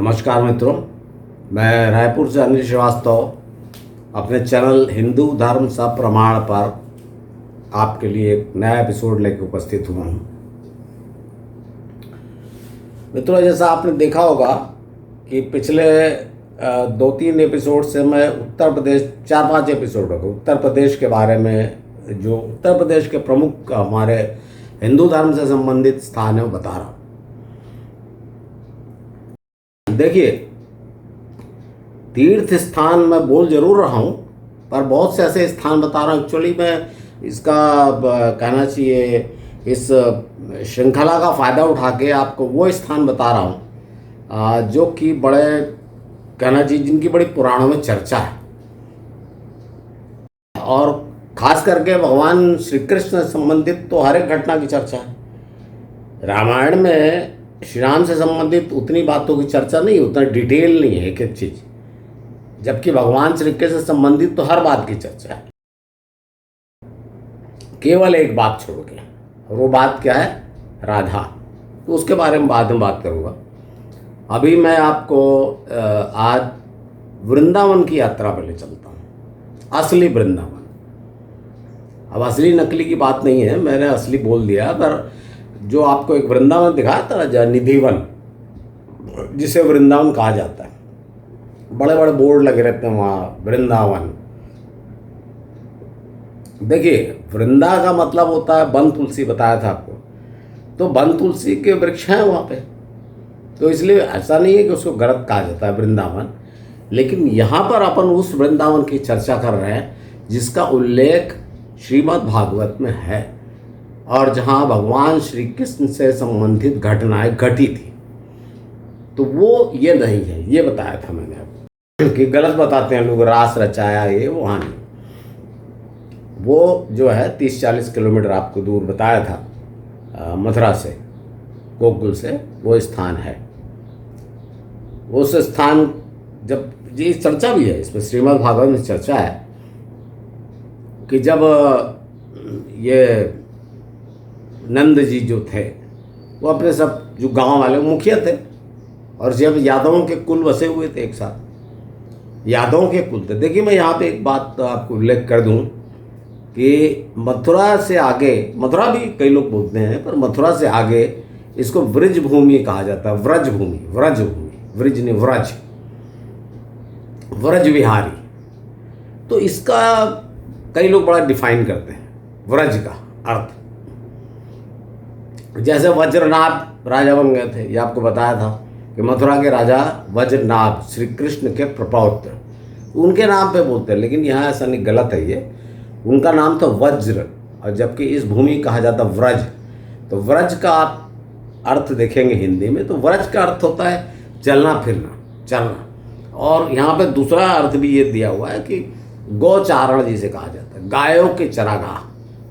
नमस्कार मित्रों, मैं रायपुर से अनिल श्रीवास्तव अपने चैनल हिंदू धर्म सप्रमाण पर आपके लिए एक नया एपिसोड लेकर उपस्थित हुआ हूँ। मित्रों, जैसा आपने देखा होगा कि पिछले 2-3 एपिसोड से मैं उत्तर प्रदेश 4-5 एपिसोड हो गए उत्तर प्रदेश के बारे में, जो उत्तर प्रदेश के प्रमुख हमारे हिंदू धर्म से संबंधित स्थान है वो बता रहा हूँ। देखिए, तीर्थ स्थान मैं बोल जरूर रहा हूँ, पर बहुत से ऐसे स्थान बता रहा हूँ। एक्चुअली मैं इसका कहना चाहिए, इस श्रृंखला का फ़ायदा उठा के आपको वो स्थान बता रहा हूँ जो कि बड़े कहना चाहिए जिनकी बड़ी पुराणों में चर्चा है, और खास करके भगवान श्री कृष्ण से संबंधित तो हर एक घटना की चर्चा है। रामायण में श्री राम से संबंधित उतनी बातों की चर्चा नहीं, उतना डिटेल नहीं है एक एक चीज, जबकि भगवान श्री कृष्ण से संबंधित तो हर बात की चर्चा है, केवल एक बात छोड़ के। और वो बात क्या है? राधा। तो उसके बारे में बाद में बात करूंगा। अभी मैं आपको आज वृंदावन की यात्रा पर ले चलता हूँ, असली वृंदावन। अब असली नकली की बात नहीं है, मैंने असली बोल दिया, पर जो आपको एक वृंदावन दिखाया था ना, निधिवन, जिसे वृंदावन कहा जाता है, बड़े बड़े बोर्ड लगे रहते हैं वहाँ, वृंदावन। देखिए, वृंदा का मतलब होता है वन तुलसी, बताया था आपको। तो वन तुलसी के वृक्ष हैं वहाँ पे, तो इसलिए ऐसा नहीं है कि उसको गलत कहा जाता है वृंदावन। लेकिन यहाँ पर अपन उस वृंदावन की चर्चा कर रहे हैं जिसका उल्लेख श्रीमद् भागवत में है, और जहाँ भगवान श्री कृष्ण से संबंधित घटनाएं घटी थी। तो वो ये नहीं है, ये बताया था मैंने आपको, क्योंकि गलत बताते हैं लोग, रास रचाया ये वहाँ नहीं। वो जो है 30-40 किलोमीटर आपको दूर बताया था मथुरा से, गोकुल से, वो स्थान है। उस स्थान, जब ये चर्चा भी है इसमें, श्रीमद् भागवत में चर्चा है कि जब ये नंद जी जो थे वो अपने सब जो गांव वाले मुखिया थे, और जब यादवों के कुल बसे हुए थे एक साथ, यादवों के कुल थे। देखिए, मैं यहाँ पे एक बात आपको उल्लेख कर दूँ कि मथुरा से आगे, मथुरा भी कई लोग बोलते हैं, पर मथुरा से आगे इसको व्रज भूमि कहा जाता है। व्रज भूमि, व्रज भूमि, व्रज नहीं, व्रज, व्रज विहारी। तो इसका कई लोग बड़ा डिफाइन करते हैं व्रज का अर्थ। जैसे वज्रनाभ राजा बन गए थे, ये आपको बताया था कि मथुरा के राजा वज्रनाभ, श्री कृष्ण के प्रपौत्र, उनके नाम पे बोलते हैं। लेकिन यहाँ ऐसा नहीं, गलत है ये, उनका नाम था वज्र, और जबकि इस भूमि कहा जाता व्रज। तो व्रज का आप अर्थ देखेंगे हिंदी में, तो व्रज का अर्थ होता है चलना फिरना, चलना। और यहाँ पे दूसरा अर्थ भी ये दिया हुआ है कि गौचारण जिसे कहा जाता है, गायों के चरागाह,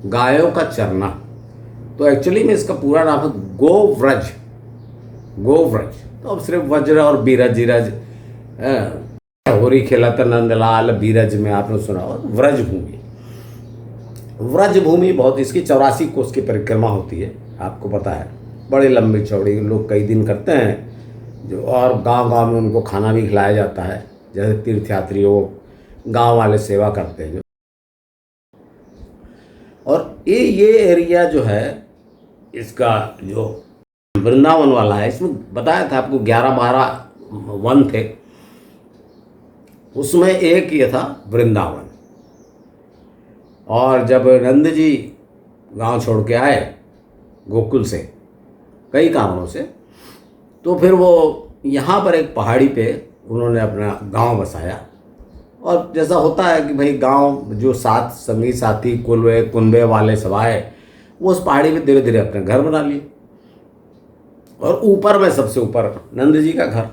गायों का चरना। तो एक्चुअली में इसका पूरा नाम है गोव्रज, गोव्रज। तो अब सिर्फ वज्र और बीरज, ईरज, होरी खेलत नंदलाल बीरज में आपने सुना हो, व्रज भूमि। व्रज भूमि बहुत, इसकी 84 कोस की परिक्रमा होती है, आपको पता है, बड़ी लंबी चौड़ी, लोग कई दिन करते हैं जो, और गांव गांव में उनको खाना भी खिलाया जाता है, जैसे तीर्थयात्रियों, गांव वाले सेवा करते हैं जो। और ये एरिया जो है इसका, जो वृंदावन वाला है, इसमें बताया था आपको 11-12 वन थे, उसमें एक ये था वृंदावन। और जब नंद जी गांव छोड़ के आए गोकुल से कई कारणों से, तो फिर वो यहाँ पर एक पहाड़ी पे उन्होंने अपना गांव बसाया। और जैसा होता है कि भाई गांव जो साथ संगी साथी कुनबे वाले सब आए, वो उस पहाड़ी पे धीरे धीरे अपने घर बना लिए, और ऊपर में सबसे ऊपर नंद जी का घर।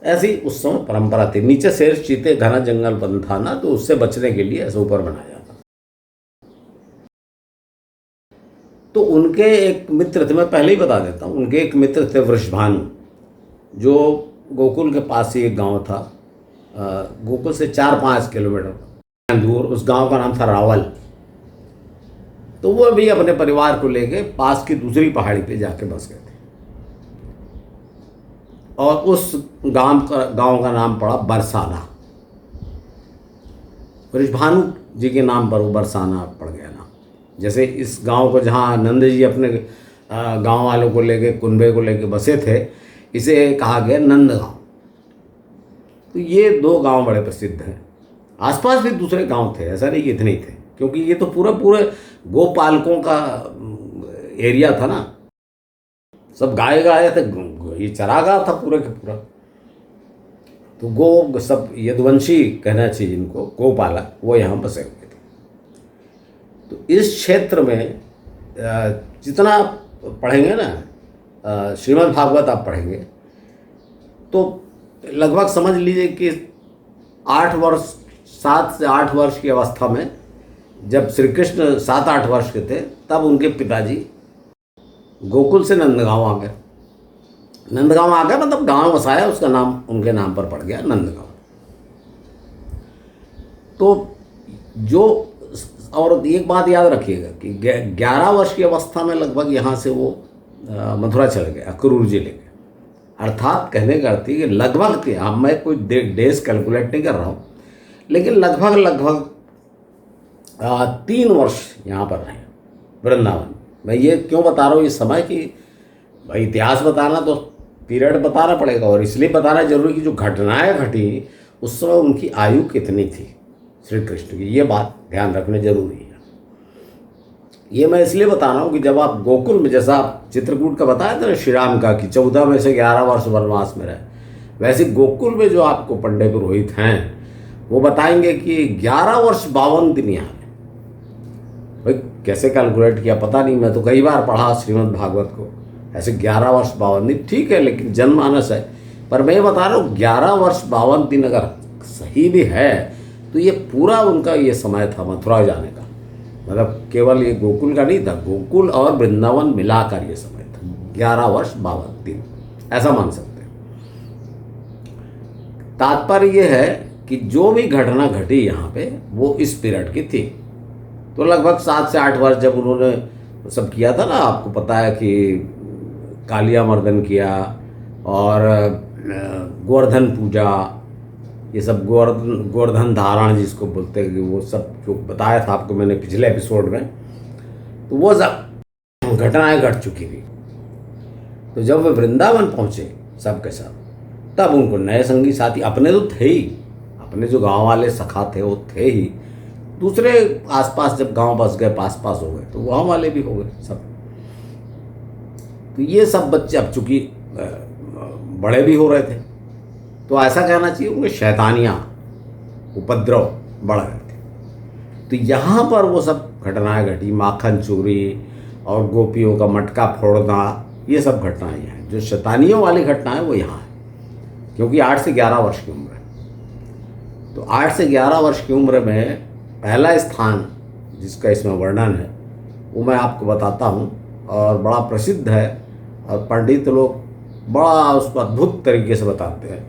ऐसी उस समय परंपरा थी। नीचे शेर चीते घना जंगल वन था ना, तो उससे बचने के लिए ऐसा ऊपर बनाया था। तो उनके एक मित्र थे, मैं पहले ही बता देता हूँ, उनके एक मित्र थे वृषभानु, जो गोकुल के पास ही एक गांव था, गोकुल से 4-5 किलोमीटर दूर। उस गांव का नाम था रावल। तो वो भी अपने परिवार को लेके पास की दूसरी पहाड़ी पे जाके बस गए थे। और उस गांव का नाम पड़ा बरसाना। वृषभानु जी के नाम पर वो बरसाना पड़ गया नाम। जैसे इस गांव को जहाँ नंद जी अपने गांव वालों को लेके कुंबे को लेके बसे थे, इसे कहा गया नंदगांव। तो ये 2 गांव बड़े प्रसिद्ध हैं। आसपास भी दूसरे गांव थे, ऐसा नहीं कि इतने ही थे, क्योंकि ये तो पूरे गोपालकों का एरिया था ना। सब गाय थे, ये चरागाह था पूरे का पूरा। तो गो सब यदुवंशी कहना चाहिए इनको, गोपालक, वो यहाँ बसे हुए थे। तो इस क्षेत्र में जितना पढ़ेंगे ना श्रीमद् भागवत आप पढ़ेंगे तो लगभग समझ लीजिए कि 7 से 8 वर्ष की अवस्था में, जब श्री कृष्ण 7-8 वर्ष के थे, तब उनके पिताजी गोकुल से नंदगांव आ गए। नंदगांव आ गया मतलब गांव बसाया, उसका नाम उनके नाम पर पड़ गया नंदगांव। तो जो, और एक बात याद रखिएगा कि 11 वर्ष की अवस्था में लगभग यहाँ से वो मथुरा चले गए, अक्रूर जी लेके। अर्थात कहने का अर्थ है कि लगभग, अब मैं कोई डेज कैलकुलेट नहीं कर रहा हूँ, लेकिन लगभग 3 वर्ष यहाँ पर रहे वृंदावन। मैं ये क्यों बता रहा हूँ इस समय कि भाई इतिहास बताना तो पीरियड बताना पड़ेगा, और इसलिए बताना जरूरी कि जो घटनाएं घटी उस समय उनकी आयु कितनी थी श्री कृष्ण की, ये बात ध्यान रखने जरूरी है। ये मैं इसलिए बता रहा हूँ कि जब आप गोकुल में, जैसा आप चित्रकूट का बताया था ना श्री राम का कि 14 में से 11 वर्ष वनवास में रहे, वैसे गोकुल में जो आपको पंडित पुरोहित हैं वो बताएंगे कि 11 वर्ष 52 दिन यहाँ में। भाई कैसे कैलकुलेट किया पता नहीं, मैं तो कई बार पढ़ा श्रीमद् भागवत को, ऐसे 11 वर्ष 52 दिन ठीक है, लेकिन जनमानस है। पर मैं बता रहा हूँ 11 वर्ष 52 दिन अगर सही भी है तो ये पूरा उनका ये समय था मथुरा जाने का। मतलब केवल ये गोकुल का नहीं था, गोकुल और वृंदावन मिलाकर ये समय था 11 वर्ष 52 दिन, ऐसा मान सकते हैं। तात्पर्य ये है कि जो भी घटना घटी यहाँ पे वो इस पीरियड की थी। तो लगभग 7 से 8 वर्ष जब उन्होंने सब किया था ना, आपको पता है कि कालिया मर्दन किया और गोवर्धन पूजा, ये सब गोवर्धन धारण जिसको बोलते हैं, कि वो सब जो बताया था आपको मैंने पिछले एपिसोड में, तो वो सब घटनाएं घट चुकी थी। तो जब वे वृंदावन पहुंचे सबके सब, तब उनको नए संगी साथी, अपने तो थे ही, अपने जो गांव वाले सखा थे वो थे ही, दूसरे आसपास जब गांव बस गए, पास हो गए, तो गांव वाले भी हो गए सब। तो ये सब बच्चे अब चूंकि बड़े भी हो रहे थे, तो ऐसा कहना चाहिए उनके शैतानियाँ, उपद्रव बढ़ गए थे। तो यहाँ पर वो सब घटनाएं घटी, माखन चोरी और गोपियों का मटका फोड़ना, ये सब घटनाएं हैं। जो शैतानियों वाली घटनाएं वो यहाँ है, क्योंकि 8 से 11 वर्ष की उम्र है। तो 8 से 11 वर्ष की उम्र में पहला स्थान जिसका इसमें वर्णन है वो मैं आपको बताता हूँ, और बड़ा प्रसिद्ध है, और पंडित लोग बड़ा उसको अद्भुत तरीके से बताते हैं,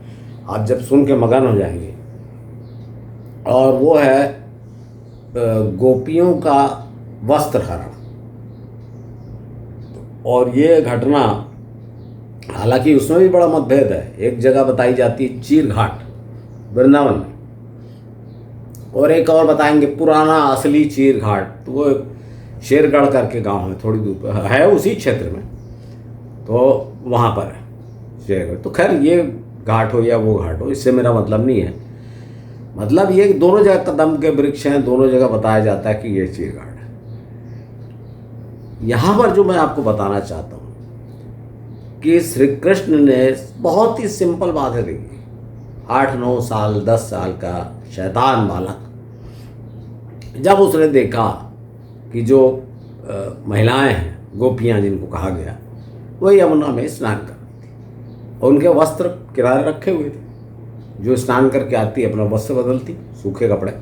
आप जब सुन के मगन हो जाएंगे। और वो है गोपियों का वस्त्र हरण। और ये घटना, हालांकि उसमें भी बड़ा मतभेद है। एक जगह बताई जाती है चीर घाट वृंदावन में, और एक और बताएंगे पुराना असली चीर घाट, तो वो शेरगढ़ करके गांव है, थोड़ी दूर पर है, उसी क्षेत्र में, तो वहाँ पर है शेरगढ़। तो खैर ये घाट हो या वो घाट हो, इससे मेरा मतलब नहीं है। मतलब ये दोनों जगह कदम के वृक्ष हैं, दोनों जगह बताया जाता है कि ये चीर घाट है। यहाँ पर जो मैं आपको बताना चाहता हूँ कि श्री कृष्ण ने बहुत ही सिंपल बात है, देखिए 8-9 साल 10 साल का शैतान बालक, जब उसने देखा कि जो महिलाएं हैं, गोपियां जिनको कहा गया, वो यमुना में स्नान कर रही थी, और उनके वस्त्र किनारे रखे हुए थे। जो स्नान करके आती अपना वस्त्र बदलती, सूखे कपड़े,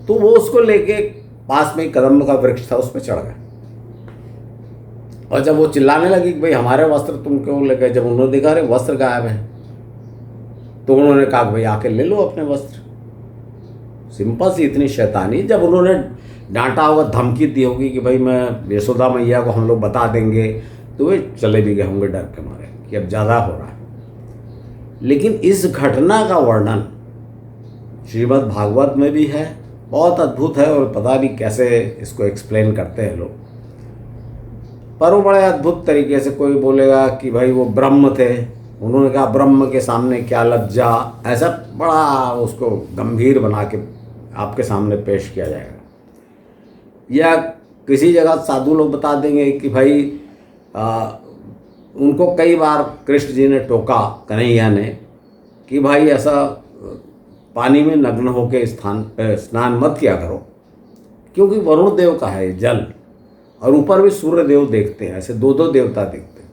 तो वो उसको लेके पास में कदम्ब का वृक्ष था, उस पर चढ़ गए। और जब वो चिल्लाने लगी कि भाई हमारे वस्त्र तुम क्यों ले गए, जब उन्होंने देखा अरे वस्त्र गायब है, तो उन्होंने कहा भाई आके ले लो अपने वस्त्र। सिंपल सी इतनी शैतानी। जब उन्होंने डांटा होगा, धमकी दी होगी कि भाई मैं यशोदा मैया को हम लोग बता देंगे, तो वे चले भी गए होंगे डर के मारे कि अब ज़्यादा हो रहा है। लेकिन इस घटना का वर्णन श्रीमद् भागवत में भी है, बहुत अद्भुत है, और पता नहीं कैसे इसको एक्सप्लेन करते हैं लोग, पर वो बड़े अद्भुत तरीके से। कोई बोलेगा कि भाई वो ब्रह्म थे, उन्होंने कहा ब्रह्म के सामने क्या लज्जा, ऐसा बड़ा उसको गंभीर बना के आपके सामने पेश किया जाएगा। या किसी जगह साधु लोग बता देंगे कि भाई उनको कई बार कृष्ण जी ने टोका, कन्हैया ने, कि भाई ऐसा पानी में नग्न होकर स्नान मत किया करो, क्योंकि वरुण देव का है जल, और ऊपर भी सूर्य देव देखते हैं, ऐसे दो दो देवता देखते हैं।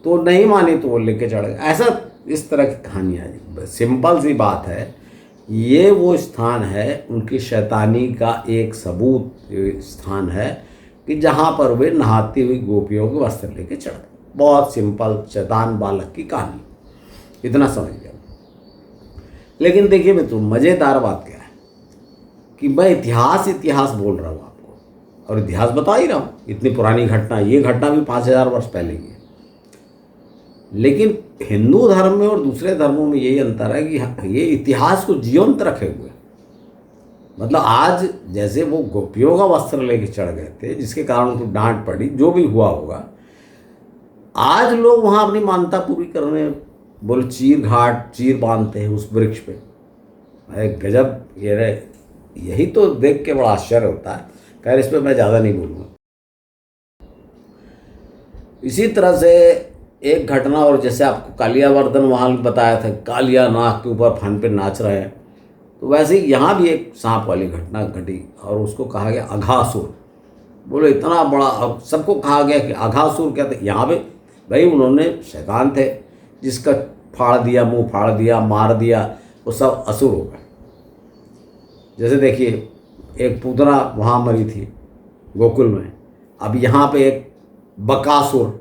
तो नहीं मानी तो वो लेके चढ़ गए। ऐसा इस तरह की कहानियाँ, सिंपल सी बात है, ये वो स्थान है, उनकी शैतानी का एक सबूत स्थान है कि जहाँ पर वे नहाती हुई गोपियों के वस्त्र लेके चढ़ गए। बहुत सिंपल शैतान बालक की कहानी, इतना समझ गया। लेकिन देखिए मित्रों, मज़ेदार बात क्या है कि मैं इतिहास बोल रहा हूँ आपको, और इतिहास बता ही रहा हूँ। इतनी पुरानी घटना, ये घटना भी 5000 वर्ष पहले की है। लेकिन हिंदू धर्म में और दूसरे धर्मों में यही अंतर है कि ये इतिहास को जीवंत रखे हुए, मतलब आज जैसे वो गोपियों का वस्त्र लेके चढ़ गए थे, जिसके कारण उनको डांट पड़ी, जो भी हुआ होगा, आज लोग वहाँ अपनी मान्यता पूरी करने बोले चीर बांधते हैं उस वृक्ष पे। अरे गजब, यही तो देख के बड़ा आश्चर्य होता है। खैर, इस पर मैं ज़्यादा नहीं बोलूँगा। इसी तरह से एक घटना, और जैसे आपको कालियावर्धन वहाँ बताया था, कालिया नाग के ऊपर फन पे नाच रहे हैं, तो वैसे ही यहाँ भी एक सांप वाली घटना घटी, और उसको कहा गया अघासुर। बोलो इतना बड़ा, अब सबको कहा गया कि अघासुर क्या था। यहाँ पे भाई उन्होंने शैतान थे, जिसका फाड़ दिया, मुंह फाड़ दिया, मार दिया, वो सब असुर हो गए। जैसे देखिए, एक पूतना वहाँ मरी थी गोकुल में, अब यहाँ पे एक बकासुर,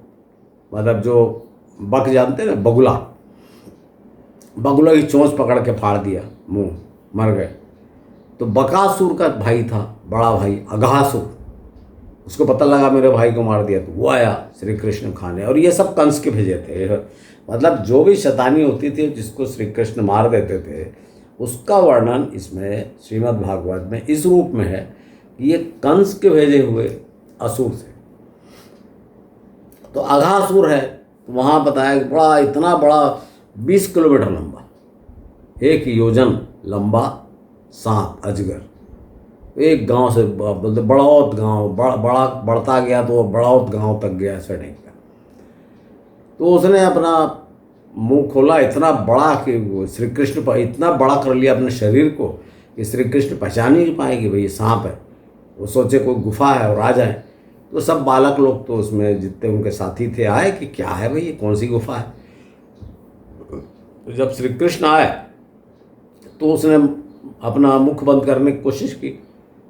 मतलब जो बक जानते हैं ना, बगुला की चोंच पकड़ के फाड़ दिया, मुंह, मर गए। तो बकासुर का भाई था, बड़ा भाई अघासुर, उसको पता लगा मेरे भाई को मार दिया, तो वो आया श्री कृष्ण खाने, और ये सब कंस के भेजे थे। मतलब जो भी शैतानी होती थी जिसको श्री कृष्ण मार देते थे, उसका वर्णन इसमें श्रीमद् भागवत में इस रूप में है कि ये कंस के भेजे हुए असुर थे। तो अघासुर है, तो वहाँ बताया कि बड़ा, इतना बड़ा 20 किलोमीटर लंबा, 1 योजन लंबा सांप अजगर, एक गांव से बड़ौत गांव, बड़ा बढ़ता गया तो बड़ौत गांव तक गया सड़क का। तो उसने अपना मुंह खोला, इतना बड़ा कि वो श्री कृष्ण पर इतना बड़ा कर लिया अपने शरीर को कि श्री कृष्ण पहचान ही नहीं पाए कि भाई ये सांप है। वो सोचे कोई गुफा है और आ जाए। तो सब बालक लोग तो उसमें जितने उनके साथी थे आए कि क्या है भाई, ये कौन सी गुफा है। तो जब श्री कृष्ण आए तो उसने अपना मुख बंद करने की कोशिश की,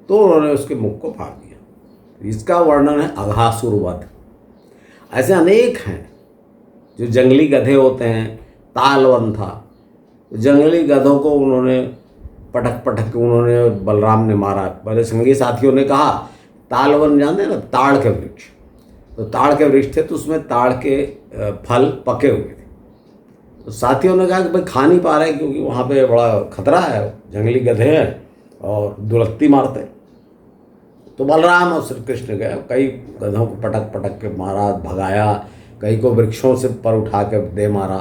तो उन्होंने उसके मुख को फाड़ दिया। इसका वर्णन है अघासुर वध। ऐसे अनेक हैं जो जंगली गधे होते हैं। तालवन था, जंगली गधों को उन्होंने पटक के उन्होंने बलराम ने मारा। मेरे संगी साथियों ने कहा, तालवन जानते हैं ना, ताड़ के वृक्ष, तो ताड़ के वृक्ष थे, तो उसमें ताड़ के फल पके हुए थे। तो साथियों ने कहा कि भाई खा नहीं पा रहे क्योंकि वहाँ पे बड़ा खतरा है, जंगली गधे हैं और दुलत्ती मारते। तो बलराम और श्री कृष्ण गए, कई गधों को पटक के मारा, भगाया, कई को वृक्षों से पर उठा के दे मारा।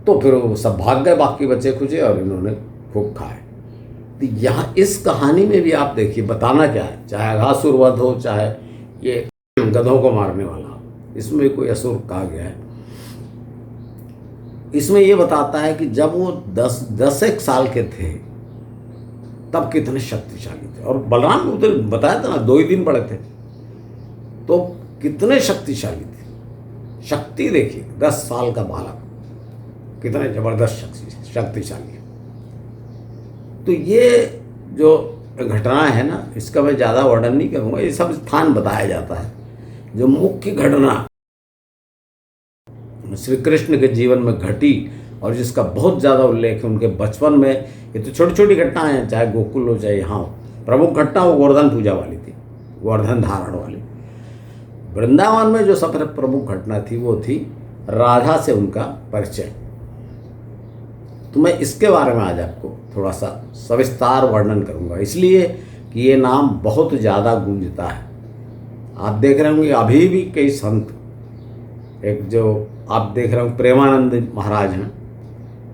तो फिर वो सब भाग गए, बाकी बच्चे खुचे, और इन्होंने खूब खाए। तो यहाँ इस कहानी में भी आप देखिए बताना क्या है, चाहे अघासुर वध हो, चाहे ये गधों को मारने वाला हो, इसमें कोई असुर कहा गया है। इसमें ये बताता है कि जब वो 10 साल के थे तब कितने शक्तिशाली थे। और बलराम को उधर बताया था ना, 2 ही दिन पड़े थे, तो कितने शक्तिशाली थे। शक्ति देखिए, 10 साल का बालक कितने जबरदस्त शक्तिशाली है। तो ये जो घटना है ना, इसका मैं ज़्यादा वर्णन नहीं करूँगा, ये सब स्थान बताया जाता है। जो मुख्य घटना श्री कृष्ण के जीवन में घटी और जिसका बहुत ज़्यादा उल्लेख है उनके बचपन में, ये तो छोटी छोटी घटनाएं हैं, चाहे गोकुल हो चाहे यहाँ हो। प्रमुख घटना वो गोवर्धन पूजा वाली थी, गोवर्धन धारण वाली। वृंदावन में जो सबसे प्रमुख घटना थी वो थी राधा से उनका परिचय। तो मैं इसके बारे में आज आपको थोड़ा सा सविस्तार वर्णन करूंगा, इसलिए कि ये नाम बहुत ज़्यादा गूंजता है। आप देख रहे होंगे अभी भी कई संत, एक जो आप देख रहे होंगे प्रेमानंद महाराज हैं,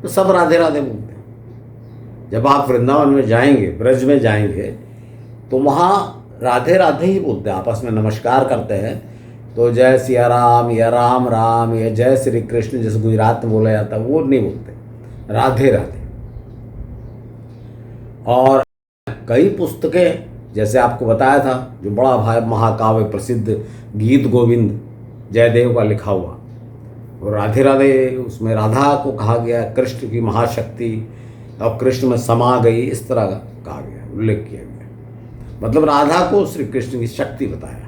तो सब राधे राधे बोलते हैं। जब आप वृंदावन में जाएंगे, ब्रज में जाएंगे, तो वहाँ राधे राधे ही बोलते हैं, आपस में नमस्कार करते हैं। तो जय सिया राम या राम राम या जय श्री कृष्ण जैसे गुजरात में बोला जाता है, वो नहीं बोलते, राधे राधे। और कई पुस्तकें, जैसे आपको बताया था, जो बड़ा भाई महाकाव्य प्रसिद्ध गीत गोविंद जयदेव का लिखा हुआ, और राधे राधे, उसमें राधा को कहा गया कृष्ण की महाशक्ति, और कृष्ण में समा गई, इस तरह का कहा गया, उल्लेख किया गया। मतलब राधा को श्री कृष्ण की शक्ति बताया।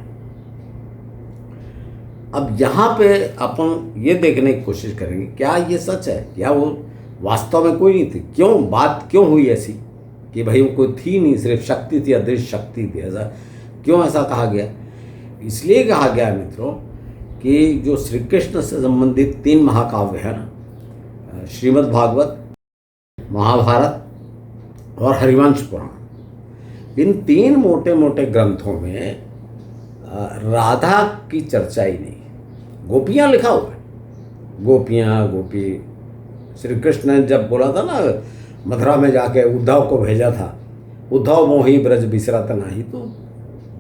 अब यहाँ पे अपन ये देखने की कोशिश करेंगे, क्या ये सच है, क्या वो वास्तव में कोई नहीं थी? क्यों बात क्यों हुई ऐसी कि भाई वो कोई थी नहीं, सिर्फ शक्ति थी, अदृश्य शक्ति थी? ऐसा क्यों ऐसा कहा गया? इसलिए कहा गया है मित्रों कि जो श्री कृष्ण से संबंधित 3 महाकाव्य है ना, श्रीमद् भागवत, महाभारत और हरिवंश पुराण, इन 3 मोटे मोटे ग्रंथों में राधा की चर्चा ही नहीं। गोपियाँ लिखा हुआ है, गोपियाँ, गोपी। श्री कृष्ण ने जब बोला था ना, मथुरा में जाके उद्धव को भेजा था, उद्धव मोही ब्रज बिसरत नाही, तो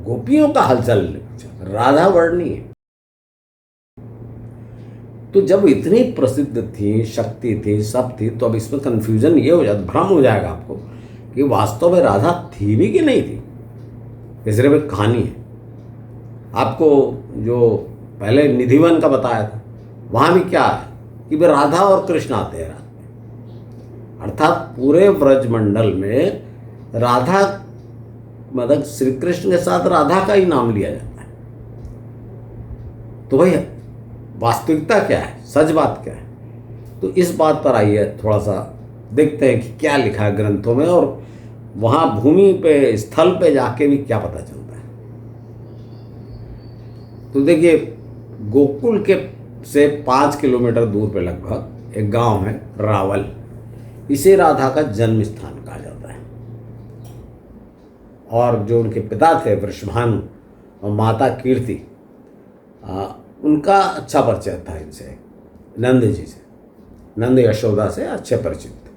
गोपियों का हलचल पूछा, राधा वर्ण नहीं है। तो जब इतनी प्रसिद्ध थी, शक्ति थी, सब थी, तो अब इसमें कन्फ्यूजन ये हो जाता, भ्रम हो जाएगा आपको कि वास्तव में राधा थी भी कि नहीं थी। ये सिर्फ एक कहानी है। आपको जो पहले निधिवन का बताया था, वहाँ भी क्या है कि वे राधा और कृष्ण आते हैं रात में, अर्थात पूरे ब्रजमंडल में राधा, मतलब श्री कृष्ण के साथ राधा का ही नाम लिया जाता है। तो भाई वास्तविकता क्या है, सच बात क्या है? तो इस बात पर आइए थोड़ा सा देखते हैं कि क्या लिखा है ग्रंथों में, और वहाँ भूमि पे, स्थल पे जाके भी क्या पता चलता है। तो देखिए, गोकुल के से 5 किलोमीटर दूर पे लगभग एक गांव है रावल, इसे राधा का जन्म स्थान कहा जाता है। और जो उनके पिता थे वृषभानु और माता कीर्ति, उनका अच्छा परिचय था इनसे, नंद जी से, नंद यशोदा से अच्छे परिचित थे।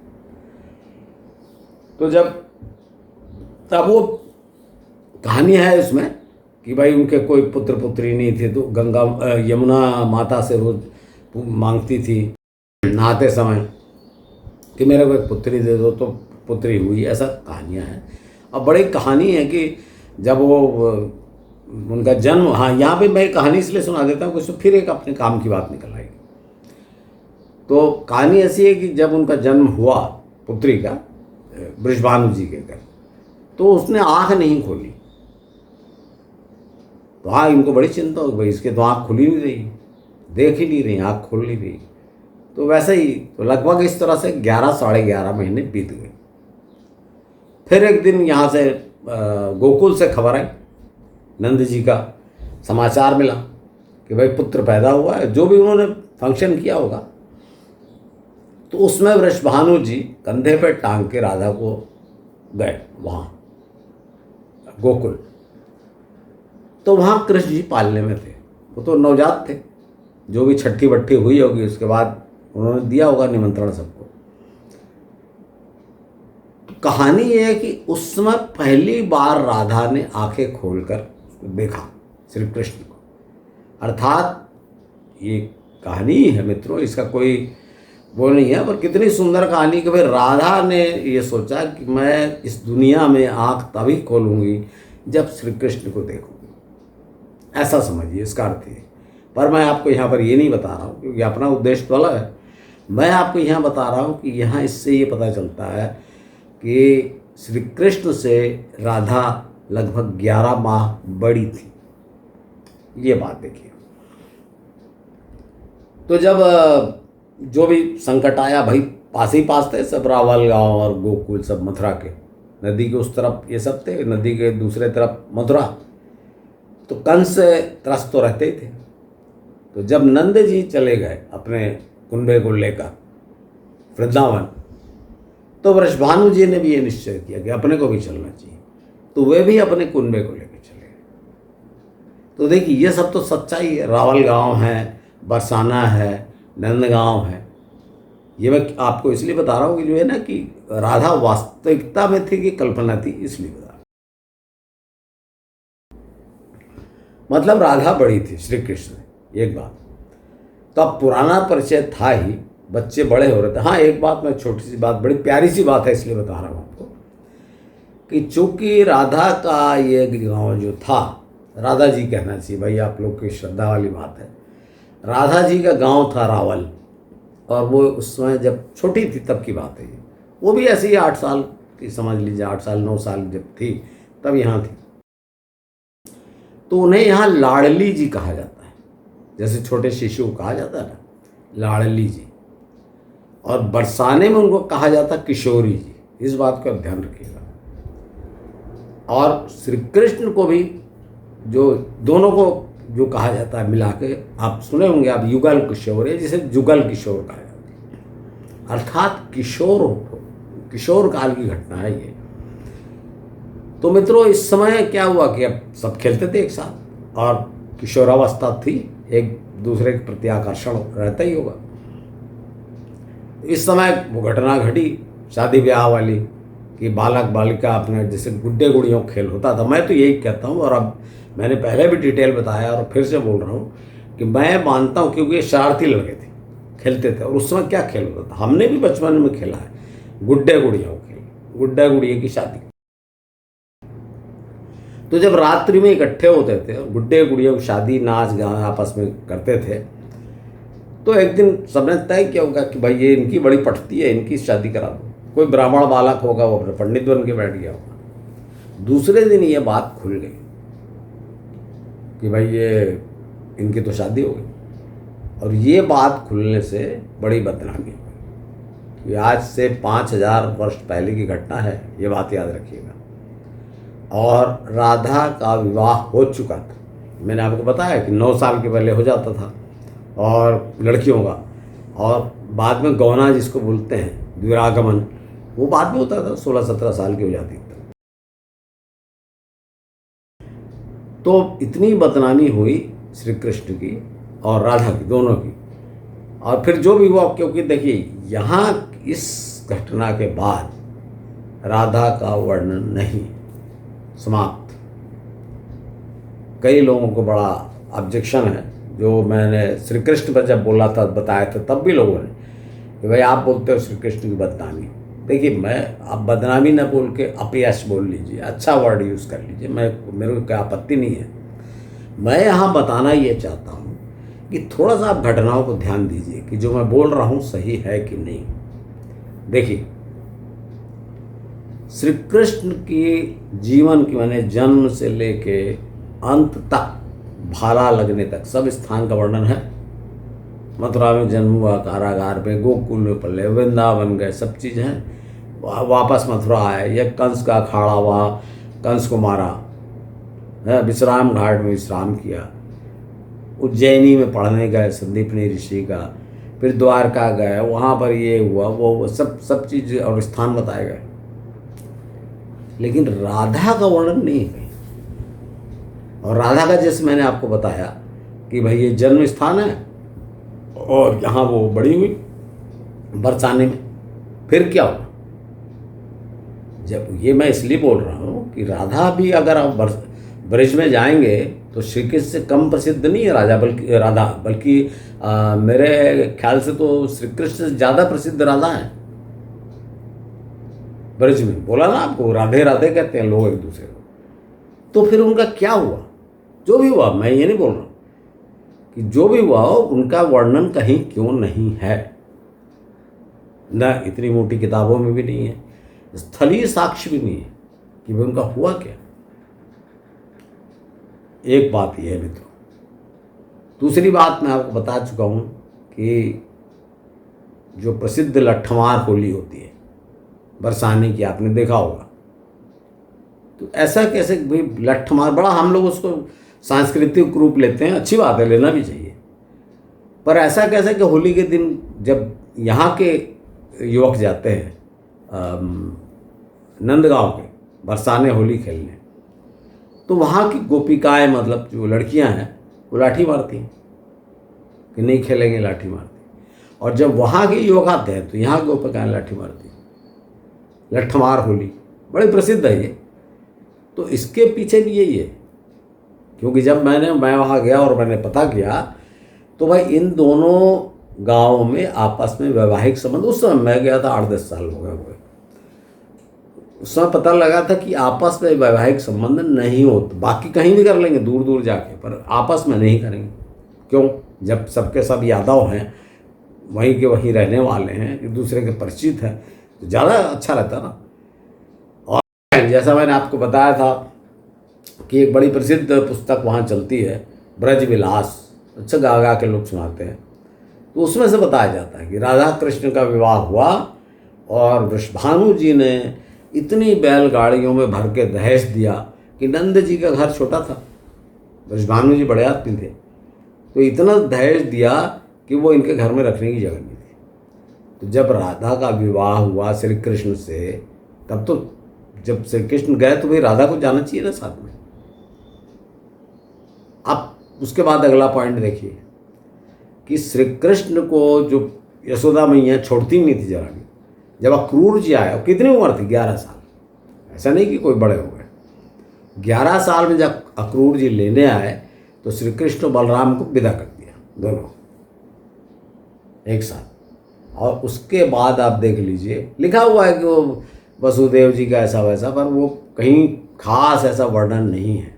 तो तब वो कहानी है उसमें कि भाई उनके कोई पुत्र पुत्री नहीं थे, तो गंगा यमुना माता से रोज मांगती थी नहाते समय कि मेरे को एक पुत्री दे दो, तो पुत्री हुई। ऐसा कहानियाँ हैं। अब बड़ी कहानी है कि जब वो उनका जन्म, हाँ यहाँ पे मैं कहानी इसलिए सुना देता हूँ कि उसमें फिर एक अपने काम की बात निकल आएगी। तो कहानी ऐसी है कि जब उनका जन्म हुआ पुत्री का वृषभानु जी के घर, तो उसने आँख नहीं खोली। तो हाँ, इनको बड़ी चिंता हो गई, इसके तो आँख खुली नहीं रही, देख ही नहीं रही, आँख खोल नहीं रही। तो वैसे ही तो लगभग इस तरह से 11 साढ़े 11 महीने बीत गए। फिर एक दिन यहाँ से गोकुल से खबर आई, नंद जी का समाचार मिला कि भाई पुत्र पैदा हुआ है। जो भी उन्होंने फंक्शन किया होगा, तो उसमें वृषभानु जी कंधे पे टांग के राधा को गए वहाँ गोकुल। तो वहाँ कृष्ण जी पालने में थे, वो तो नवजात थे। जो भी छठी बट्ठी हुई होगी उसके बाद उन्होंने दिया होगा निमंत्रण सबको। तो कहानी ये है कि उस समय पहली बार राधा ने आंखें खोलकर देखा श्री कृष्ण को। अर्थात ये कहानी है मित्रों, इसका कोई वो नहीं है, पर कितनी सुंदर कहानी कि भाई राधा ने ये सोचा कि मैं इस दुनिया में आँख तभी खोलूँगी जब श्री कृष्ण को देखूँगी। ऐसा समझिए, इसका अर्थ है। पर मैं आपको यहाँ पर ये नहीं बता रहा हूँ क्योंकि अपना उद्देश्य तो अलग है। मैं आपको यहाँ बता रहा हूँ कि यहाँ इससे ये पता चलता है कि श्री कृष्ण से राधा लगभग 11 माह बड़ी थी। ये बात देखिए। तो जब जो भी संकट आया, भाई पास ही पास थे सब, रावल गांव और गोकुल सब मथुरा के, नदी के उस तरफ ये सब थे, नदी के दूसरे तरफ मथुरा। तो कंस से त्रस्त तो रहते ही थे। तो जब नंद जी चले गए अपने कुंबे को लेकर वृंदावन, तो वृषभानु जी ने भी ये निश्चय किया कि अपने को भी चलना चाहिए, तो वे भी अपने कुंबे को लेकर चले गए। तो देखिए ये सब तो सच्चाई है। रावल गांव है, बरसाना है, नंदगांव है। ये मैं आपको इसलिए बता रहा हूँ कि जो है ना कि राधा वास्तविकता में थी कि कल्पना थी, इसलिए बता रहा हूँ। मतलब राधा बड़ी थी श्री कृष्ण, एक बात तो अब पुराना परिचय था ही, बच्चे बड़े हो रहे थे। हाँ एक बात, मैं छोटी सी बात, बड़ी प्यारी सी बात है इसलिए बता रहा हूँ आपको कि चूंकि राधा का ये गांव जो था, राधा जी कहना चाहिए भाई, आप लोग की श्रद्धा वाली बात है। राधा जी का गांव था रावल, और वो उस समय जब छोटी थी तब की बात है ये। वो भी ऐसे ही 8 साल की समझ लीजिए, 8 साल 9 साल जब थी तब यहाँ थी। तो उन्हें यहाँ लाडली जी कहा जाता है, जैसे छोटे शिशु को कहा जाता है ना, लाडली जी। और बरसाने में उनको कहा जाता किशोरी जी, इस बात का ध्यान रखिएगा। और श्री कृष्ण को भी जो दोनों को जो कहा जाता है मिला के, आप सुने होंगे आप, युगल किशोर है, जिसे जुगल किशोर कहा जाता है, अर्थात किशोर काल की घटना है ये। तो मित्रों इस समय क्या हुआ कि अब सब खेलते थे एक साथ, और किशोरावस्था थी, एक दूसरे के प्रति आकर्षण रहता ही होगा। इस समय वो घटना घटी शादी ब्याह वाली, कि बालक बालिका अपने जैसे गुड्डे गुड़ियों खेल होता था। मैं तो यही कहता हूँ, और अब मैंने पहले भी डिटेल बताया और फिर से बोल रहा हूँ कि मैं मानता हूँ, क्योंकि ये शरारती लड़के थे, खेलते थे। और उस समय क्या खेल होता था, हमने भी बचपन में खेला है, गुड्डे गुड़ियों खेल, गुड्डा गुड़िया की शादी। तो जब रात्रि में इकट्ठे होते थे और गुड्डे गुड़ियों की शादी नाच गाना आपस में करते थे, तो एक दिन सबने तय किया होगा कि भाई ये इनकी बड़ी पटती है, इनकी शादी करा दो। कोई ब्राह्मण बालक होगा, वो अपने पंडित बन के बैठ गया होगा। दूसरे दिन ये बात खुल गई कि भाई ये इनकी तो शादी हो गई। और ये बात खुलने से बड़ी बदनामी हुई। ये आज से 5000 वर्ष पहले की घटना है, ये बात याद रखिएगा। और राधा का विवाह हो चुका था, मैंने आपको बताया कि 9 साल के पहले हो जाता था और लड़कियों का, और बाद में गौना जिसको बोलते हैं, द्विरागमन, वो बाद में होता था, 16-17 साल की हो जाती थी। तो इतनी बदनामी हुई श्री कृष्ण की और राधा की, दोनों की। और फिर जो भी हुआ, क्योंकि देखिए यहाँ इस घटना के बाद राधा का वर्णन नहीं, समाप्त। कई लोगों को बड़ा ऑब्जेक्शन है, जो मैंने श्री कृष्ण पर जब बोला था, बताया था, तब भी लोगों ने कि भाई आप बोलते हो श्री कृष्ण की बदनामी। देखिए मैं, आप बदनामी न बोल के अपयश बोल लीजिए, अच्छा वर्ड यूज़ कर लीजिए, मेरे को क्या आपत्ति नहीं है। मैं यहाँ बताना ये चाहता हूँ कि थोड़ा सा आप घटनाओं को ध्यान दीजिए कि जो मैं बोल रहा हूँ सही है कि नहीं। देखिए श्री कृष्ण की जीवन की, मैंने जन्म से लेके अंत तक, भाला लगने तक सब स्थान का वर्णन है। मथुरा में जन्म हुआ, कारागार में, गोकुल में पले, वृंदावन गए, सब चीज़ हैं। वापस मथुरा आए, यह कंस का अखाड़ा हुआ, कंस को मारा, विश्राम घाट में विश्राम किया, उज्जैनी में पढ़ने गए संदीपनी ऋषि का, फिर द्वारका गए, वहाँ पर ये हुआ वो सब चीज़ और स्थान बताए गए। लेकिन राधा का वर्णन नहीं है। और राधा का जैसे मैंने आपको बताया कि भाई ये जन्म स्थान है, और यहाँ वो बड़ी हुई बरसाने में। फिर क्या हुआ, जब ये मैं इसलिए बोल रहा हूँ कि राधा भी, अगर आप ब्रज में जाएंगे तो श्री कृष्ण से कम प्रसिद्ध नहीं है राधा, बल्कि मेरे ख्याल से तो श्री कृष्ण से ज़्यादा प्रसिद्ध राधा है ब्रज में। बोला ना आपको, राधे राधे कहते हैं लोग एक दूसरे को। तो फिर उनका क्या हुआ, जो भी हुआ, मैं ये नहीं बोल रहा हूँ कि जो भी हुआ उनका वर्णन कहीं क्यों नहीं है, न इतनी मोटी किताबों में भी नहीं है, स्थलीय साक्ष्य भी नहीं है कि भाई उनका हुआ क्या। एक बात यह है मित्रों। दूसरी बात मैं आपको बता चुका हूँ कि जो प्रसिद्ध लट्ठमार होली होती है बरसाने की, आपने देखा होगा। तो ऐसा कैसे भाई लट्ठमार, बड़ा हम लोग उसको सांस्कृतिक रूप लेते हैं, अच्छी बात है, लेना भी चाहिए। पर ऐसा कैसे कि होली के दिन जब यहाँ के युवक जाते हैं नंदगांव के बरसाने होली खेलने, तो वहाँ की गोपिकाएं, मतलब जो लड़कियाँ हैं, वो लाठी मारती हैं कि नहीं खेलेंगे, लाठी मारती। और जब वहाँ के युवक आते हैं तो यहाँ गोपिकाएं लाठी मारती हैं। लठमार होली बड़ी प्रसिद्ध है ये। तो इसके पीछे भी यही है, क्योंकि जब मैं वहाँ गया और मैंने पता किया तो भाई इन दोनों गांवों में आपस में वैवाहिक संबंध, उस समय मैं गया था 8-10 साल हो गए हुए, उस समय पता लगा था कि आपस में वैवाहिक संबंध नहीं होते। बाकी कहीं भी कर लेंगे दूर दूर जाके, पर आपस में नहीं करेंगे। क्यों? जब सबके सब यादव हैं, वहीं के वहीं रहने वाले हैं, एक दूसरे के परिचित हैं, तो ज़्यादा अच्छा रहता ना। और जैसा मैंने आपको बताया था कि एक बड़ी प्रसिद्ध पुस्तक वहाँ चलती है, ब्रज विलास, अच्छा गा गा के लोग सुनाते हैं, तो उसमें से बताया जाता है कि राधा कृष्ण का विवाह हुआ और वृषभानु जी ने इतनी बैलगाड़ियों में भर के दहेज दिया कि नंद जी का घर छोटा था, वृषभानु जी बड़े आदमी थे, तो इतना दहेज दिया कि वो इनके घर में रखने की जगह नहीं थी। तो जब राधा का विवाह हुआ श्री कृष्ण से, तब तो जब श्री कृष्ण गए तो भाई राधा को जाना चाहिए ना साथ में। अब उसके बाद अगला पॉइंट देखिए कि श्री कृष्ण को जो यशोदा मैया छोड़ती नहीं थी जरा भी। जब अक्रूर जी आए, कितनी उम्र थी? 11 साल। ऐसा नहीं कि कोई बड़े हो गए। 11 साल में जब अक्रूर जी लेने आए तो श्री कृष्ण बलराम को विदा कर दिया, दोनों एक साथ। और उसके बाद आप देख लीजिए, लिखा हुआ है कि वो वसुदेव जी का ऐसा वैसा, पर वो कहीं खास ऐसा वर्णन नहीं है।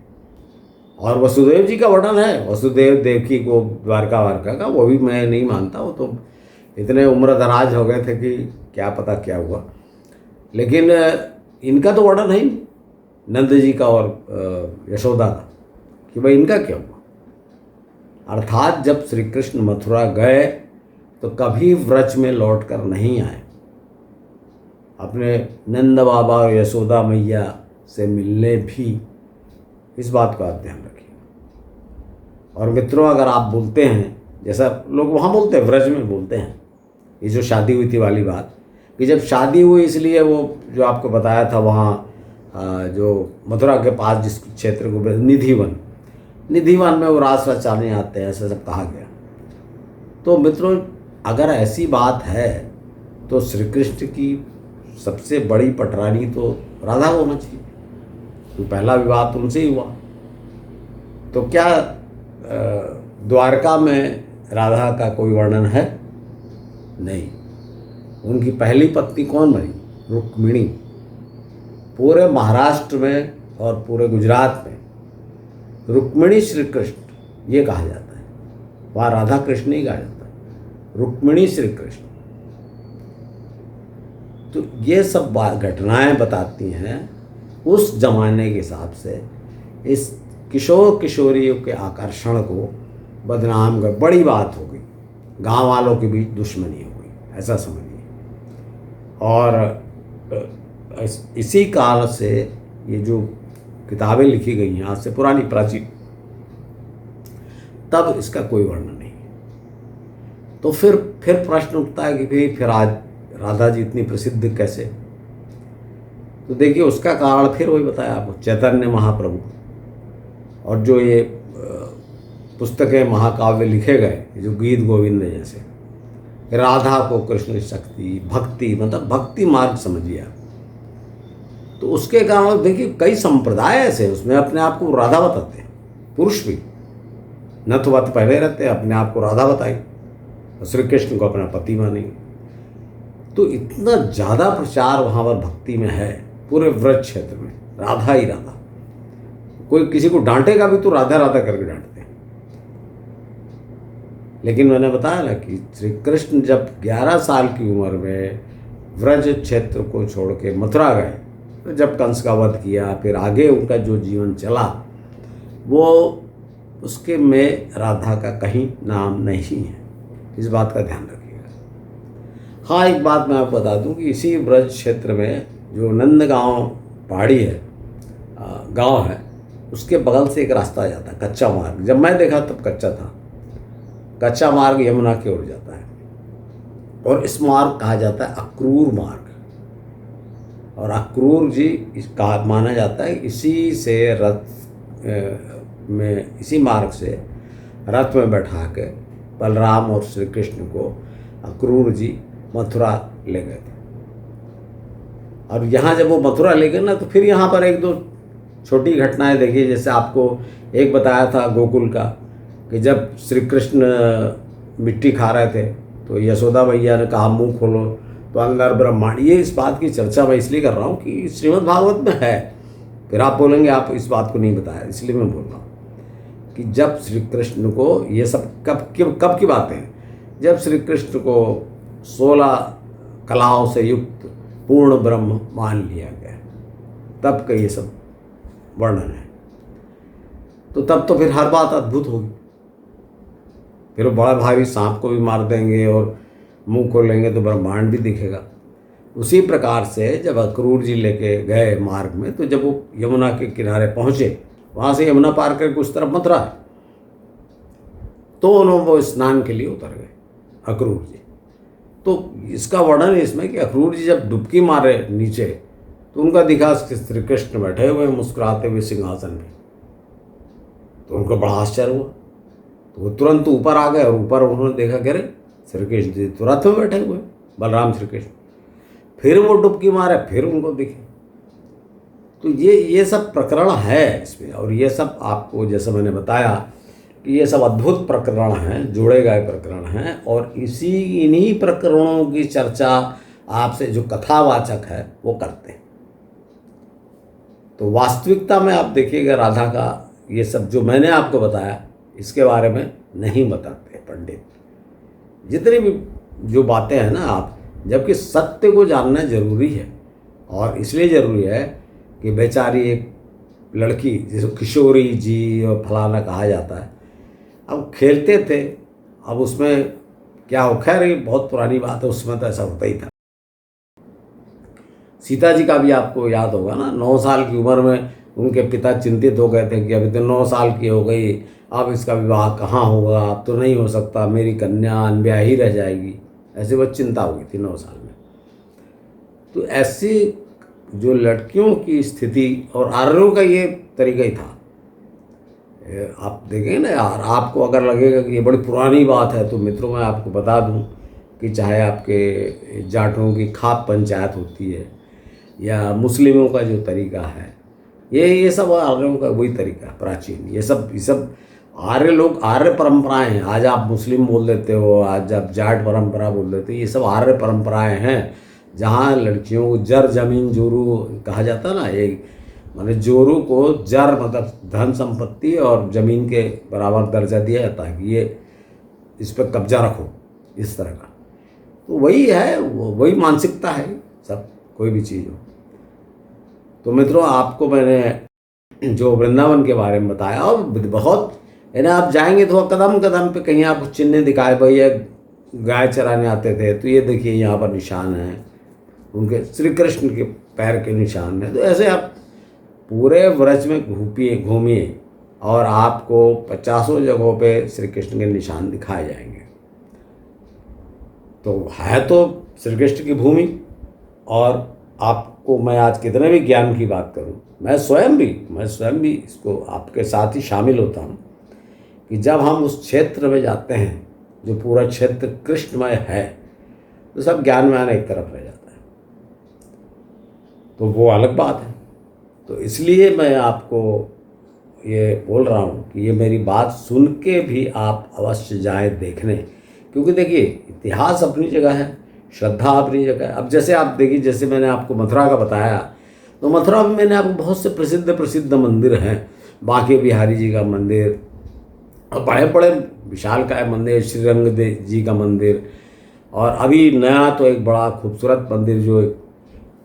और वसुदेव जी का वर्णन है, वसुदेव देवकी को द्वारका वारका का, वो भी मैं नहीं मानता। वो तो इतने उम्र दराज हो गए थे कि क्या पता क्या हुआ। लेकिन इनका तो वर्णन है ही नहीं, नंद जी का और यशोदा का, कि भाई इनका क्या हुआ। अर्थात जब श्री कृष्ण मथुरा गए तो कभी व्रज में लौट कर नहीं आए। अपने नंद बाबा और यशोदा मैया से मिलने भी, इस बात को आप ध्यान रखिए। और मित्रों, अगर आप बोलते हैं जैसा लोग वहाँ बोलते हैं, व्रज में बोलते हैं, ये जो शादी हुई थी वाली बात, कि जब शादी हुई इसलिए वो जो आपको बताया था वहाँ जो मथुरा के पास जिस क्षेत्र को निधिवन में वो रास रचाने आते हैं, ऐसा सब कहा गया। तो मित्रों, अगर ऐसी बात है तो श्री कृष्ण की सबसे बड़ी पटरानी तो राधा होना चाहिए, तो पहला विवाह तो उनसे ही हुआ। तो क्या द्वारका में राधा का कोई वर्णन है? नहीं। उनकी पहली पत्नी कौन बनी? रुक्मिणी। पूरे महाराष्ट्र में और पूरे गुजरात में रुक्मिणी श्री कृष्ण ये कहा जाता है, वहाँ राधा कृष्ण नहीं कहा जाता, रुक्मिणी श्री कृष्ण। तो ये सब घटनाएं बताती हैं उस जमाने के हिसाब से इस किशोर किशोरियों के आकर्षण को बदनाम कर बड़ी बात हो गई, गांव वालों के बीच दुश्मनी हो गई, ऐसा समझिए। और इसी काल से ये जो किताबें लिखी गई हैं आज से पुरानी प्राचीन, तब इसका कोई वर्णन नहीं। तो फिर प्रश्न उठता है कि भाई फिर आज राधा जी इतनी प्रसिद्ध कैसे? तो देखिए उसका कारण फिर वही बताया आपको, चैतन्य महाप्रभु। और जो ये पुस्तकें महाकाव्य लिखे गए, जो गीत गोविंद जैसे, राधा को कृष्ण शक्ति भक्ति, मतलब भक्ति मार्ग समझिए आप। तो उसके कारण देखिए कई संप्रदाय ऐसे उसमें अपने आप को राधा बताते हैं, पुरुष भी नथवत पहने रहते हैं, अपने आप को राधा बताई, श्री कृष्ण को अपना पति मानेंगे। तो इतना ज़्यादा प्रचार वहाँ पर भक्ति में है, पूरे व्रज क्षेत्र में राधा ही राधा। कोई किसी को डांटेगा भी तो राधा राधा करके डांटते हैं। लेकिन मैंने बताया ना कि श्री कृष्ण जब 11 साल की उम्र में व्रज क्षेत्र को छोड़ के मथुरा गए, तो जब कंस का वध किया, फिर आगे उनका जो जीवन चला, वो उसके में राधा का कहीं नाम नहीं है। इस बात का ध्यान रखिएगा। हाँ, एक बात मैं आपको बता दूं कि इसी ब्रज क्षेत्र में जो नंदगांव पहाड़ी है, गांव है, उसके बगल से एक रास्ता जाता है, कच्चा मार्ग। जब मैं देखा तब कच्चा था, कच्चा मार्ग यमुना की ओर जाता है और इस मार्ग कहा जाता है अक्रूर मार्ग। और अक्रूर जी कहा माना जाता है इसी से इसी मार्ग से रथ में बैठा के बलराम और श्री कृष्ण को अक्रूर जी मथुरा ले गए थे। और यहाँ जब वो मथुरा ले गए ना, तो फिर यहाँ पर एक दो छोटी घटनाएं देखिए। जैसे आपको एक बताया था गोकुल का, कि जब श्री कृष्ण मिट्टी खा रहे थे तो यशोदा मैया ने कहा मुंह खोलो, तो अंदर ब्रह्मांड। ये इस बात की चर्चा मैं इसलिए कर रहा हूँ कि श्रीमद् भागवत में है। फिर आप बोलेंगे आप इस बात को नहीं बताया, इसलिए मैं बोल रहा हूँ कि जब श्री कृष्ण को ये सब कब की बातें हैं, जब श्री कृष्ण को 16 कलाओं से युक्त पूर्ण ब्रह्म मान लिया गया, तब का ये सब वर्णन है। तो तब तो फिर हर बात अद्भुत होगी। फिर वो बड़ा भारी सांप को भी मार देंगे और मुंह खोलेंगे तो ब्रह्मांड भी दिखेगा। उसी प्रकार से जब अक्रूर जी लेके गए मार्ग में, तो जब वो यमुना के किनारे पहुँचे, वहाँ से यमुना पार करके उस तरफ मथुरा है, तो उन्होंने वो स्नान के लिए उतर गए अक्रूर जी। तो इसका वर्णन है इसमें कि अक्रूर जी जब डुबकी मारे नीचे, तो उनका दिखा श्री कृष्ण बैठे हुए मुस्कुराते हुए सिंहासन में। तो उनको बड़ा आश्चर्य हुआ, तो वो तुरंत ऊपर आ गए और ऊपर उन्होंने देखा कि अरे श्री कृष्ण जी तो रथ में बैठे हुए बलराम श्री कृष्ण। फिर वो डुबकी मारे, फिर उनको दिखे। तो ये सब प्रकरण है इसमें। और ये सब आपको जैसे मैंने बताया कि ये सब अद्भुत प्रकरण हैं, जोड़े गए प्रकरण हैं। और इन्हीं प्रकरणों की चर्चा आपसे जो कथावाचक है वो करते हैं। तो वास्तविकता में आप देखिएगा राधा का ये सब जो मैंने आपको बताया, इसके बारे में नहीं बताते पंडित। जितनी भी जो बातें हैं ना आप, जबकि सत्य को जानना जरूरी है। और इसलिए ज़रूरी है कि बेचारी एक लड़की जिसे किशोरी जी और फलाना कहा जाता है, अब खेलते थे, अब उसमें क्या हो, खैर ये बहुत पुरानी बात है, उसमें तो ऐसा होता ही था। सीता जी का भी आपको याद होगा ना, 9 साल की उम्र में उनके पिता चिंतित हो गए थे कि अभी तो 9 साल की हो गई, अब इसका विवाह कहाँ होगा, अब तो नहीं हो सकता, मेरी कन्या अनब्याही रह जाएगी। ऐसे वो चिंता हो गई थी 9 साल में। तो ऐसी जो लड़कियों की स्थिति, और आर्यों का ये तरीका ही था। आप देखें ना यार, आपको अगर लगेगा कि ये बड़ी पुरानी बात है, तो मित्रों मैं आपको बता दूं कि चाहे आपके जाटों की खाप पंचायत होती है या मुस्लिमों का जो तरीका है, ये सब आर्यों का वही तरीका है प्राचीन। ये सब आर्य लोग, आर्य परंपराएं हैं। आज आप मुस्लिम बोल देते हो, आज आप जाट परंपरा बोल देते हो, ये सब आर्य परंपराएं हैं, जहाँ लड़कियों को जर जमीन जोरू कहा जाता ना। ये माने जोरू को जर मतलब धन संपत्ति और ज़मीन के बराबर दर्जा दिया जाता है कि ये इस पर कब्जा रखो, इस तरह का। तो वही है, वही मानसिकता है सब, कोई भी चीज़ हो। तो मित्रों आपको मैंने जो वृंदावन के बारे में बताया, और बहुत है ना, आप जाएंगे तो कदम कदम पे कहीं आपको चिन्ह दिखाए, भैया गाय चराने आते थे, तो ये देखिए यहाँ पर निशान है उनके, श्री कृष्ण के पैर के निशान है। तो ऐसे आप पूरे व्रज में घूमिए और आपको 50 जगहों पे श्री कृष्ण के निशान दिखाए जाएंगे। तो है तो श्री कृष्ण की भूमि। और आपको मैं आज कितने भी ज्ञान की बात करूं, मैं स्वयं भी इसको आपके साथ ही शामिल होता हूं कि जब हम उस क्षेत्र में जाते हैं जो पूरा क्षेत्र कृष्णमय है, तो सब ज्ञान में आना एक तरफ रह जाता है, तो वो अलग बात है। तो इसलिए मैं आपको ये बोल रहा हूँ कि ये मेरी बात सुन के भी आप अवश्य जाएं देखने। क्योंकि देखिए इतिहास अपनी जगह है, श्रद्धा अपनी जगह है। अब जैसे आप देखिए, जैसे मैंने आपको मथुरा का बताया, तो मथुरा में मैंने आपको बहुत से प्रसिद्ध मंदिर हैं। बांके बिहारी जी का मंदिर, और बड़े बड़े विशालकाय मंदिर, श्रीरंग जी का मंदिर, और अभी नया तो एक बड़ा खूबसूरत मंदिर जो एक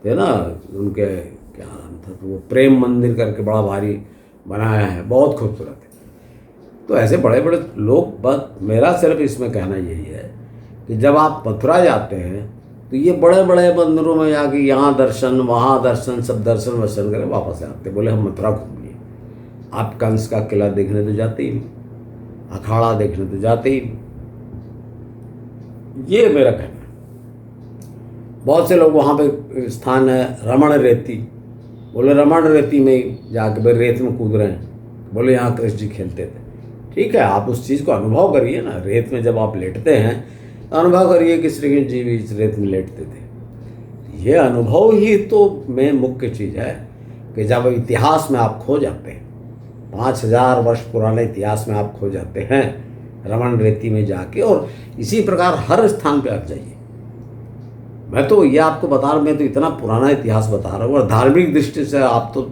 थे ना उनके, क्या नाम था, तो वो प्रेम मंदिर करके बड़ा भारी बनाया है, बहुत खूबसूरत है। तो ऐसे बड़े बड़े लोग, बस मेरा सिर्फ इसमें कहना यही है कि जब आप मथुरा जाते हैं तो ये बड़े बड़े मंदिरों में जाके यहाँ दर्शन वहाँ दर्शन, सब दर्शन वर्शन करें, वापस आते बोले हम मथुरा घूम लिए। आप कंस का किला देखने तो जाते ही नहीं, अखाड़ा देखने तो जाते ही नहीं, ये मेरा कहना है। बहुत से लोग वहाँ पे स्थान है रमण रेती, बोले रमण रेती में ही जाके भाई रेत में कूद रहे हैं, बोले यहाँ कृष्ण जी खेलते थे। ठीक है, आप उस चीज़ को अनुभव करिए ना। रेत में जब आप लेटते हैं तो अनुभव करिए कि श्री कृष्ण जी भी इस रेत में लेटते थे। ये अनुभव ही तो में मुख्य चीज़ है कि जब इतिहास में आप खो जाते हैं, 5000 वर्ष पुराने इतिहास में आप खो जाते हैं रमण रेती में जाके, और इसी प्रकार हर स्थान पे आप जाइए। मैं तो ये आपको बता रहा हूँ, मैं तो इतना पुराना इतिहास बता रहा हूँ, और धार्मिक दृष्टि से आप तो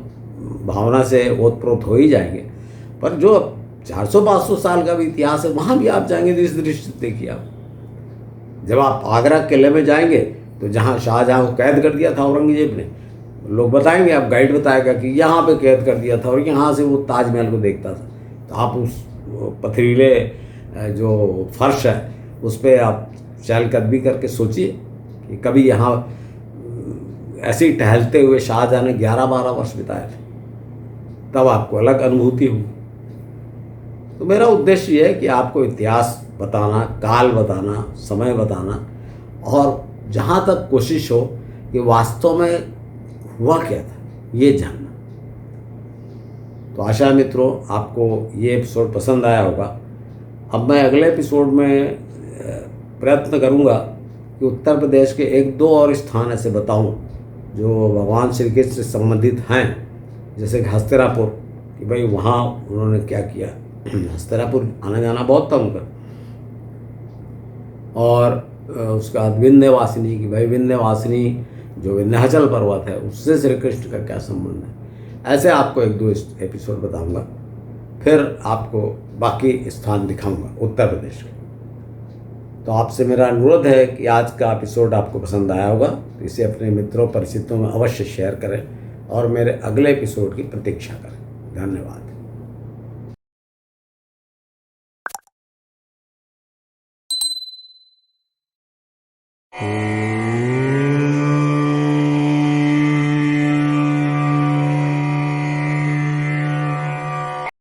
भावना से ओतप्रोत हो ही जाएंगे। पर जो 400-500 साल का भी इतिहास है वहाँ भी आप जाएंगे तो इस दृष्टि से देखिए। आप जब आप आगरा किले में जाएंगे तो जहाँ शाहजहाँ को कैद कर दिया था औरंगजेब ने, लोग बताएंगे, आप गाइड बताएगा कि यहाँ पे कैद कर दिया था और यहाँ से वो ताजमहल को देखता था। तो आप उस पथरीले जो फर्श है उस पर आप चहलकदमी करके सोचिए कि कभी यहाँ ऐसे ही टहलते हुए शाहजहाँ ने 11-12 वर्ष बिताए थे, तब आपको अलग अनुभूति हुई। तो मेरा उद्देश्य ये है कि आपको इतिहास बताना, काल बताना, समय बताना, और जहाँ तक कोशिश हो कि वास्तव में हुआ क्या था ये जानना। तो आशा है मित्रों आपको ये एपिसोड पसंद आया होगा। अब मैं अगले एपिसोड में प्रयत्न करूँगा कि उत्तर प्रदेश के 1-2 और स्थान ऐसे बताऊँ जो भगवान श्री कृष्ण से संबंधित हैं, जैसे कि हस्तिनापुर, कि भाई वहाँ उन्होंने क्या किया। हस्तिनापुर आना जाना बहुत था उनका। और उसका बाद विंध्यवासिनी, कि भाई विंध्यवासिनी जो विंध्याचल पर्वत है उससे श्री कृष्ण का क्या संबंध है। ऐसे आपको 1-2 एपिसोड बताऊंगा, फिर आपको बाकी स्थान दिखाऊंगा उत्तर प्रदेश के। तो आपसे मेरा अनुरोध है कि आज का एपिसोड आपको पसंद आया होगा तो इसे अपने मित्रों परिचितों में अवश्य शेयर करें और मेरे अगले एपिसोड की प्रतीक्षा करें। धन्यवाद।